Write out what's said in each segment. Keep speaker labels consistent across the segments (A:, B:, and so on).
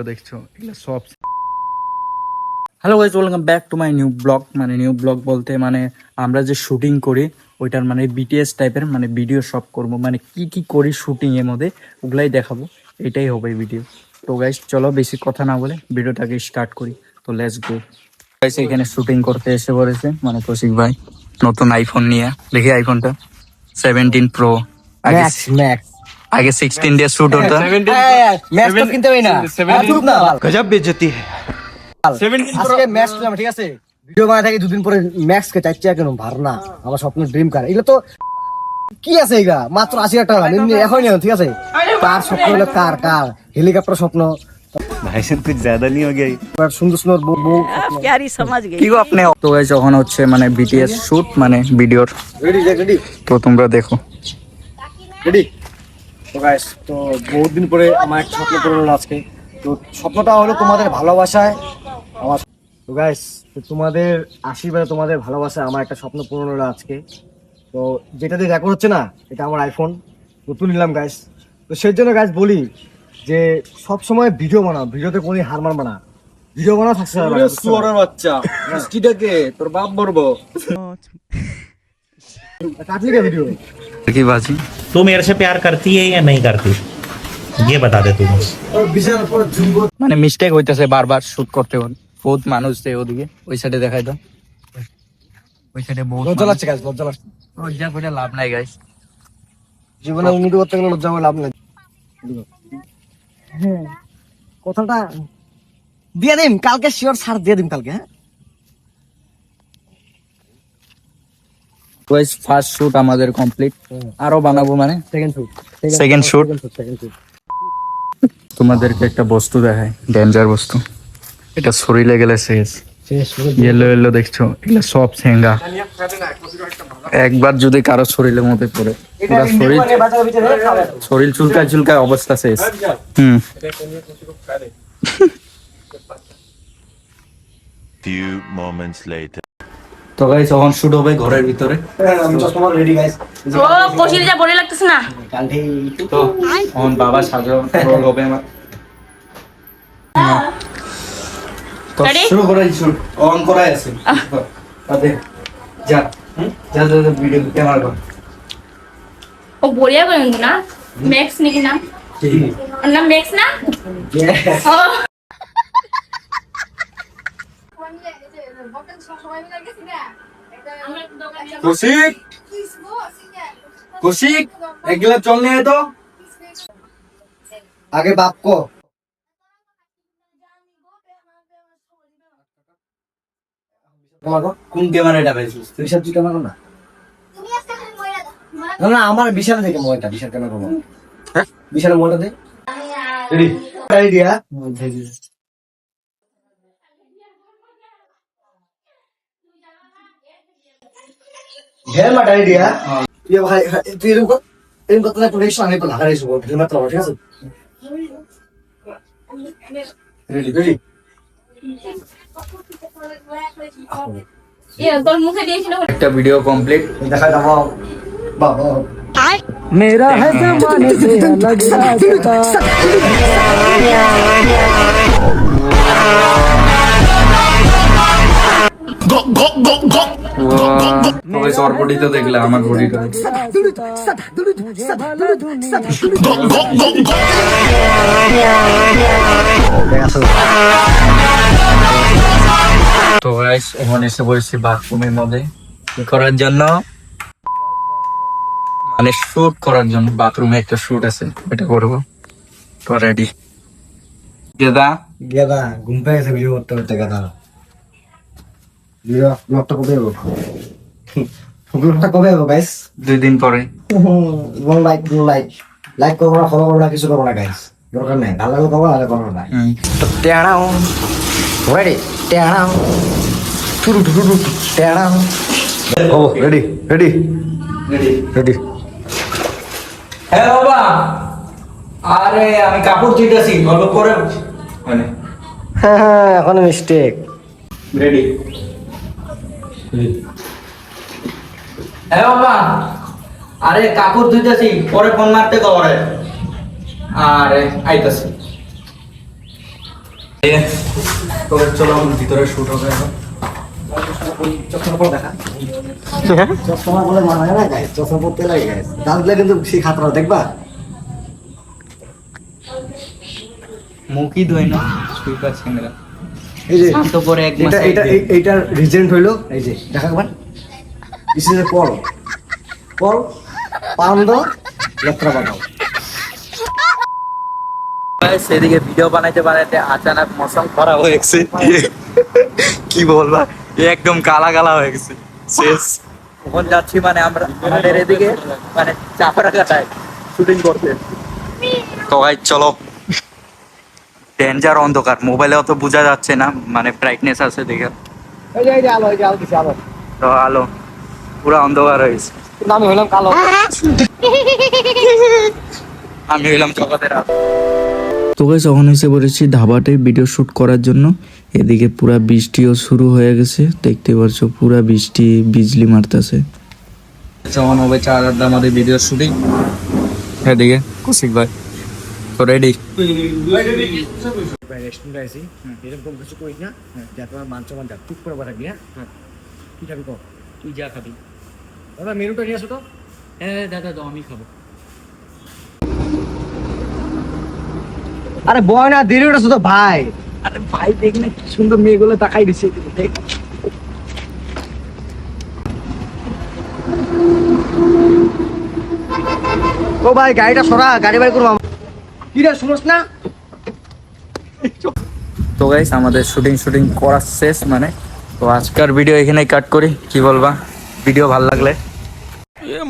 A: দেখছো সব। Hello guys, welcome back to my new blog. মানে নিউ ব্লগ বলতে মানে আমরা যে শুটিং করি ওইটার মানে বিটিএস টাইপের মানে ভিডিও সব করবো, মানে কি কি করি শুটিং এর মধ্যে ওগুলাই দেখাবো, এটাই হবে ভিডিও। তো গাইস চলো বেশি কথা না বলে ভিডিওটাকে স্টার্ট করি। তো লেটস গো গাইস। এখানে শুটিং করতে এসে পড়েছে মানে কৌশিক ভাই নতুন আইফোন নিয়ে। দেখি আইফোনটা 17 প্রো।
B: ম্যাক্স ম্যাক্স
A: আগে 16 দিয়ে শুট হতো।
B: ম্যাক্স তো কিনতে হয় না,
C: गजब बेइज्जती है।
B: আজকে ম্যাক্স কিনলাম, ঠিক আছে? ভিডিও বানায় থাকি দুদিন পরে ম্যাক্স কে চাইছে কেন ভার না, আমার স্বপ্নের ড্রিম কার। এগুলো তো কি আছে, এগুলা মাত্র 80,000 টাকা এমনি এখনই নেন, ঠিক আছে? কার স্বপ্ন হলো কার কার হেলিকপ্টার স্বপ্ন,
C: भाई साहब कुछ ज्यादा नहीं हो गया ये?
B: সুন্দর সুন্দর বউ
D: प्यारी समझ गई।
A: কি গো আপনি? তো গাইস যখন হচ্ছে মানে বিটিএস শুট মানে ভিডিওর,
B: রেডি রেডি
A: তো তোমরা দেখো।
B: রেডি। তো গাইস, তো বহুত দিন পরে আমার একটা স্বপ্ন পূরণ হলো আজকে। তো স্বপ্নটা হলো তোমাদের ভালোবাসায় আমার। তো গাইস, তো তোমাদের আশীর্বাদে তোমাদের ভালোবাসায় আমার একটা স্বপ্ন পূরণ হলো আজকে। তো যেটা দিয়ে রেকর্ড হচ্ছে না, এটা আমার আইফোন নতুন নিলাম গাইস। তো সেই জন্য গাইস বলি যে সব সময় ভিডিও বানাও, ভিডিওতে কোনো হার মানবা না, ভিডিও বানাও থাকছে।
E: সুয়ারের বাচ্চা মিষ্টিটাকে তোর বাপ বলবো
B: কাটলি কে ভিডিও?
A: কি বাজি?
F: तू मेरे से प्यार करती है या नहीं करती, ये बता दे तू मुझे।
B: বিশাল পর ঝুমকো
A: মানে মিস্টেক হইতেছে বারবার শুট করতে হল। বহুত মানুষ দেয় ওদিকে, ওই সাইডে দেখাই দাও। ওই সাইডে বহুত
B: লজ্জা লাগছে গাইস, লজ্জা লাগছে।
A: লজ্জা করে লাভ নাই গাইস।
B: জীবনে উন্নতি করতে গেলে লজ্জা করে লাভ নাই। হ্যাঁ, কথাটা দিয়ে দিন কালকে, শিওর ছাড় দিয়ে দিন কালকে। হ্যাঁ
A: গাইস ফার্স্ট শুট আমাদের কমপ্লিট, আরো বানাবো মানে
B: second shoot.
A: Second shoot.
B: Second shoot.
A: তোমাদেরকে একটা বস্তু দেখায়, ডেঞ্জার বস্তু। এটা শরীরে গেলে শেষ।
B: শেষ
A: ইয়েলো ইয়েলো দেখছো, এগুলো সব সেঙ্গা। একবার যদি কারো শরীরের মধ্যে পড়ে পুরো শরীর চুলকায় চুলকায় অবস্থা শেষ।
G: Few moments later.
A: তো গাইস যখন শুট হবে ঘরের ভিতরে।
B: আমি চশমা রেডি গাইস।
D: ও কোশিল যা বড় লাগতেছ না।
B: কালকে
A: তো এখন বাবা সাজো রোল হবে আমার। তো
D: Ready?
A: শুরু করে শুট অন করা আছে। তাতে যা যা যা ভিডিও ক্যামেরা কর।
D: ও বড়িয়া করেন না, ম্যাক্স নাকি নাম? ওর নাম ম্যাক্স না? ও
E: কৌশিক কৌশিক এগুলা চল নিয়ে তো
B: আগে বাপ কো
A: কোন ক্যামেরাটা পাইছিস?
B: বিশাল তুই কেমন না? না না, আমার বিশাল থেকে মোবাইলটা, বিশাল কেন করবো? হ্যাঁ বিশাল মোবাইলটা দে। Ready ready. হ্যাঁ হ্যাঁ মাটা রেডি। হ্যাঁ তুই ভাই তুই এরকম কথা না, প্রোডাকশন আমি তো লাগা রাখছি বল, তুই মাত্র ঠিক আছে? Ready ready.
D: ইয়া তোর মুখে দিয়েছিল।
A: একটা ভিডিও কমপ্লিট।
B: দেখা দাও বাবা।
A: मेरा है जमाने से अलग रास्ता। ওর বডি তো দেখলে আমার বডিটা। তো গাইস এখন এসে বসেছি বাথরুমের মধ্যে কি করার জন্য, মানে শুট করার জন্য। বাথরুমে একটা শুট আছে, এটা করবো। তো রেডি। গেদা
B: গেদা ঘুম পেয়ে গেছে ভিডিও করতে করতে। গেদা ভিডিও ব্লগটা কবে হবে? ব্লগটা কবে হবে গাইস?
A: 2 দিন পরে।
B: লাইক লাইক করবো না, ফলো করবো না, কিছু করবো না গাইস, দরকার নেই। ভালো লাগলে করবো, ভালো করবো না। টেড়াও রেডি, টেড়াও টুরু টুরু টুরু টেড়াও। ও রেডি রেডি
A: রেডি
B: রেডি।
A: হ্যাঁ বাবা, আরে আমি কাপড় ধুইতেছি, অল্প পরে মানে।
B: হ্যাঁ হ্যাঁ, এখন মিস্টেক।
A: রেডি। হ্যাঁ বাবা, আরে কাপড় ধুইতেছি, পরে ফোন মারতে কবরে। আর আইতাছি তো চলো ভিতরে শুট হবে এখন।
B: চশমা পরে দেখা চশমা বলে মানায় না গাইস, চশমা পরতে লাগে গাইস, দাঁতগুলো কিন্তু সেই খাতরা দেখবা।
A: মুখই ধুই না সুইপার ক্যামেরা
B: এই যে
A: তো পরে এক মাস
B: এইটার রিজেন্ট হইলো এই যে দেখা একবার দিস ইজ এ পল পল পান্দ যাত্রা বাগাও।
A: সেদিকে ভিডিও বানাইতে বানাইতে আচানক মৌসুম খারাপ হয়ে গেছে, কি বলবা একদম কালা কালা হয়ে গেছে শেষ। এখন যাচ্ছি মানে আমরা আমাদের এদিকে মানে চাপড়া কাটায় শুটিং করতে। তো ভাই চলো, ডেঞ্জার অন্ধকার, মোবাইলে অত বোঝা যাচ্ছে না, মানে ব্রাইটনেস আছে দেখে।
B: এই যে আলো, এই যে আলো দিছে আলো,
A: তো আলো পুরো অন্ধকার হয়ে গেছে,
B: আমি হইলাম কালো।
A: আমি হইলাম জগতের আলো। তো গাইস যখন এসে পড়েছি ধাবাতে ভিডিও শুট করার জন্য। এদিকে পুরা বৃষ্টিও শুরু হয়ে গেছে, দেখতে পাচ্ছ পুরা বৃষ্টি বিজলি মারতেছে। যখন হবে 4 আড্ডা আমাদের ভিডিও শুটিং। এদিকে কুশিক ভাই তো রেডি।
B: রেস্টুরেন্ট আইছি এরকম কিছু করিস না, যা তোমার মান সম্মান যা টুক করে বাড়াবি। হ্যাঁ কি খাবি কর,
A: তুই যা খাবি।
B: দাদা মেনুটা নিয়ে আসো তো।
A: হ্যাঁ দাদা তো আমি খাবো।
B: আরে বয় না দেরি হচ্ছে তো ভাই।
A: আরে ভাই দেখ না কি সুন্দর মেয়েগুলো তাকাই দিছে, দেখ।
B: ও ভাই গাড়িটা সরা, গাড়ি বাড়ি করবো কি রে শুনোস না।
A: তো গাইস আমাদের শুটিং করা শেষ মানে। তো আজকের ভিডিও এখানেই কাট করি, কি বলবা? ভিডিও ভালো লাগলে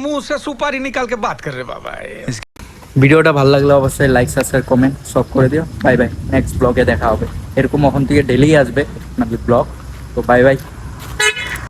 C: मुंह से सुपारी निकाल के बात कर रहे बाबा।
A: ভিডিওটা ভালো লাগলে অবশ্যই লাইক সাবস্ক্রাইব কমেন্ট সব করে দিও। বাই বাই, নেক্সট ব্লগে দেখা হবে। এরকম এখন থেকে ডেলি আসবে মানে ব্লগ। তো বাই বাই।